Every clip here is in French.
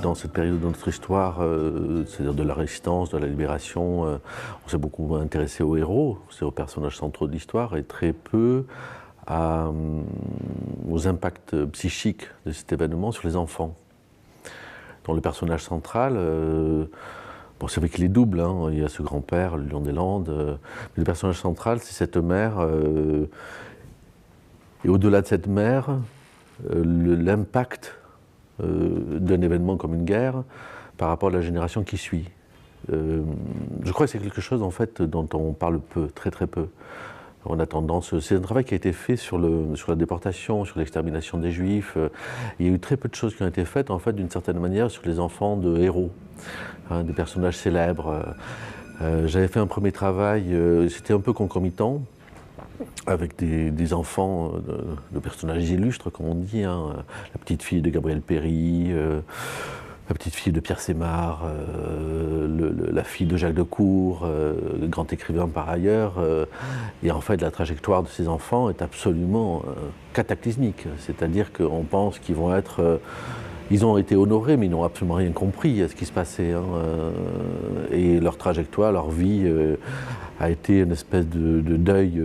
dans cette période de notre histoire, c'est-à-dire de la résistance, de la libération, on s'est beaucoup intéressé aux héros, c'est aux personnages centraux de l'histoire, et très peu aux impacts psychiques de cet événement sur les enfants. Dans le personnage central, bon, c'est vrai qu'il est double, hein, il y a ce grand-père, le lion des Landes, mais le personnage central, c'est cette mère, et au-delà de cette mère, l'impact d'un événement comme une guerre par rapport à la génération qui suit. Je crois que c'est quelque chose en fait dont on parle peu, très très peu. On a tendance, c'est un travail qui a été fait sur la déportation, sur l'extermination des Juifs. Il y a eu très peu de choses qui ont été faites en fait d'une certaine manière sur les enfants de héros, hein, des personnages célèbres. J'avais fait un premier travail, c'était un peu concomitant, avec des enfants, de personnages illustres, comme on dit, hein, la petite fille de Gabriel Péry, la petite fille de Pierre Sémar, la fille de Jacques Decour, grand écrivain par ailleurs. Et en fait, la trajectoire de ces enfants est absolument cataclysmique. C'est-à-dire qu'on pense qu'ils vont être... ils ont été honorés, mais ils n'ont absolument rien compris à ce qui se passait. Hein, et leur trajectoire, leur vie a été une espèce de deuil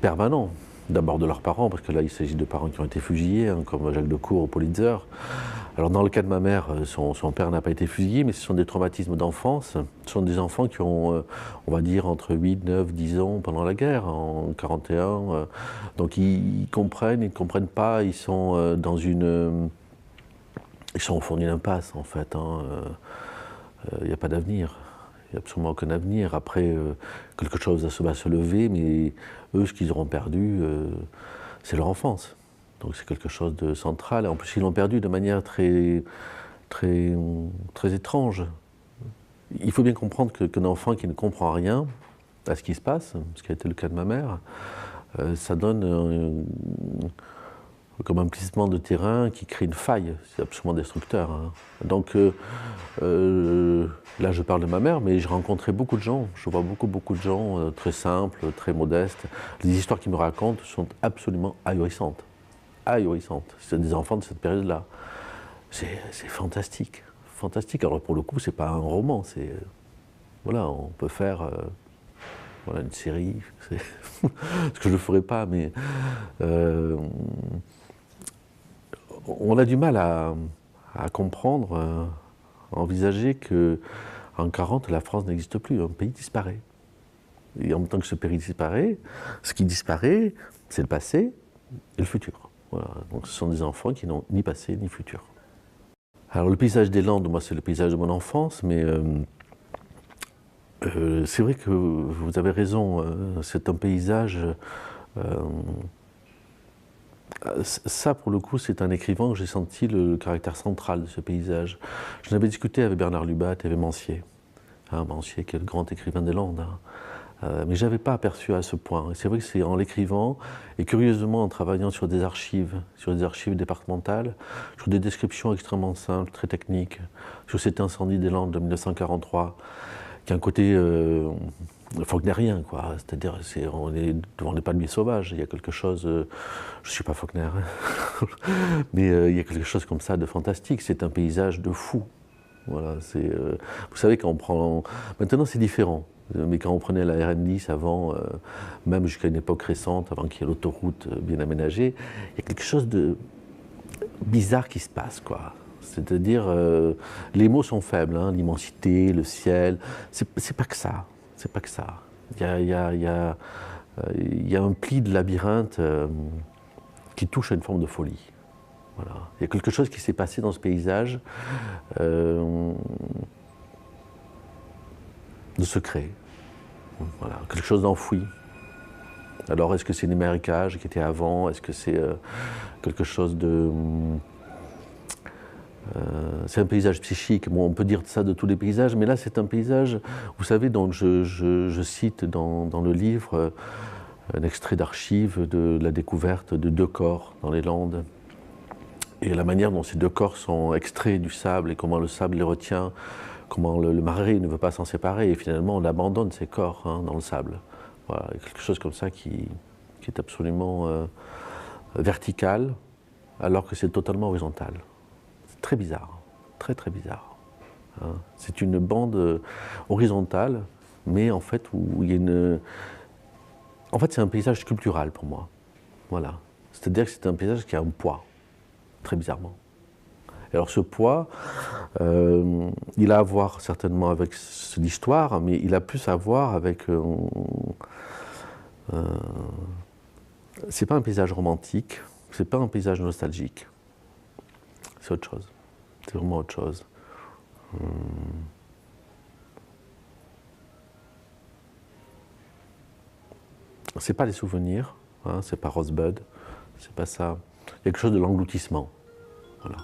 permanent. D'abord de leurs parents, parce que là il s'agit de parents qui ont été fusillés, hein, comme Jacques Decour au Pulitzer. Alors dans le cas de ma mère, son père n'a pas été fusillé, mais ce sont des traumatismes d'enfance. Ce sont des enfants qui ont, on va dire, entre 8, 9, 10 ans pendant la guerre, en 41. Donc ils comprennent, ils ne comprennent pas, ils sont dans une... Ils sont au fond d'une impasse, en fait. Il n'y a pas d'avenir. Il n'y a absolument aucun avenir. Après, quelque chose va se lever, mais eux, ce qu'ils auront perdu, c'est leur enfance. Donc c'est quelque chose de central. En plus, ils l'ont perdu de manière très, très, très étrange. Il faut bien comprendre qu'un enfant qui ne comprend rien à ce qui se passe, ce qui a été le cas de ma mère, ça donne comme un plissement de terrain qui crée une faille. C'est absolument destructeur. Hein. Donc là, je parle de ma mère, mais j'ai rencontré beaucoup de gens. Je vois beaucoup de gens très simples, très modestes. Les histoires qu'ils me racontent sont absolument ahurissantes. Ahurissantes. C'est des enfants de cette période-là. C'est fantastique. Fantastique. Alors pour le coup, c'est pas un roman. C'est voilà, on peut faire voilà, une série. Ce que je ne ferai pas, mais on a du mal à comprendre, à envisager qu'en 1940, la France n'existe plus, un pays disparaît. Et en même temps que ce pays disparaît, ce qui disparaît, c'est le passé et le futur. Voilà. Donc ce sont des enfants qui n'ont ni passé ni futur. Alors le paysage des Landes, moi c'est le paysage de mon enfance, mais c'est vrai que vous avez raison, c'est un paysage... ça, pour le coup, c'est un écrivain que j'ai senti le caractère central de ce paysage. J'en avais discuté avec Bernard Lubat et avec Mancier. Hein, Mancier, qui est le grand écrivain des Landes. Hein. Mais je n'avais pas aperçu à ce point. Et c'est vrai que c'est en l'écrivant, et curieusement en travaillant sur des archives départementales, sur des descriptions extrêmement simples, très techniques, sur cet incendie des Landes de 1943, qui a un côté faulknerien, quoi. C'est-à-dire, on n'est pas de biais sauvage. Il y a quelque chose. Je ne suis pas Faulkner, hein. Mais il y a quelque chose comme ça de fantastique. C'est un paysage de fou. Voilà. Vous savez, quand on prend. Maintenant, c'est différent. Mais quand on prenait la RN10 avant, même jusqu'à une époque récente, avant qu'il y ait l'autoroute bien aménagée, il y a quelque chose de bizarre qui se passe, quoi. C'est-à-dire, les mots sont faibles, hein, l'immensité, le ciel, c'est pas que ça, c'est pas que ça. Il y a un pli de labyrinthe qui touche à une forme de folie. Voilà. Il y a quelque chose qui s'est passé dans ce paysage de secret, voilà, quelque chose d'enfoui. Alors, est-ce que c'est les marécages qui étaient avant? Est-ce que c'est quelque chose de... c'est un paysage psychique. Bon, on peut dire ça de tous les paysages, mais là, c'est un paysage... Vous savez, donc, je cite dans le livre un extrait d'archives de la découverte de 2 corps dans les Landes. Et la manière dont ces 2 corps sont extraits du sable et comment le sable les retient, comment le marais ne veut pas s'en séparer. Et finalement, on abandonne ces corps, hein, dans le sable. Voilà, il y a quelque chose comme ça qui est absolument vertical, alors que c'est totalement horizontal. C'est très bizarre, très très bizarre. Hein. C'est une bande horizontale, mais en fait où il y a une... En fait c'est un paysage sculptural pour moi. Voilà. C'est-à-dire que c'est un paysage qui a un poids, très bizarrement. Et alors ce poids, il a à voir certainement avec l'histoire, mais il a plus à voir avec... c'est pas un paysage romantique, c'est pas un paysage nostalgique. C'est autre chose. C'est vraiment autre chose. C'est pas les souvenirs, hein, c'est pas Rosebud, c'est pas ça. Il y a quelque chose de l'engloutissement. Voilà.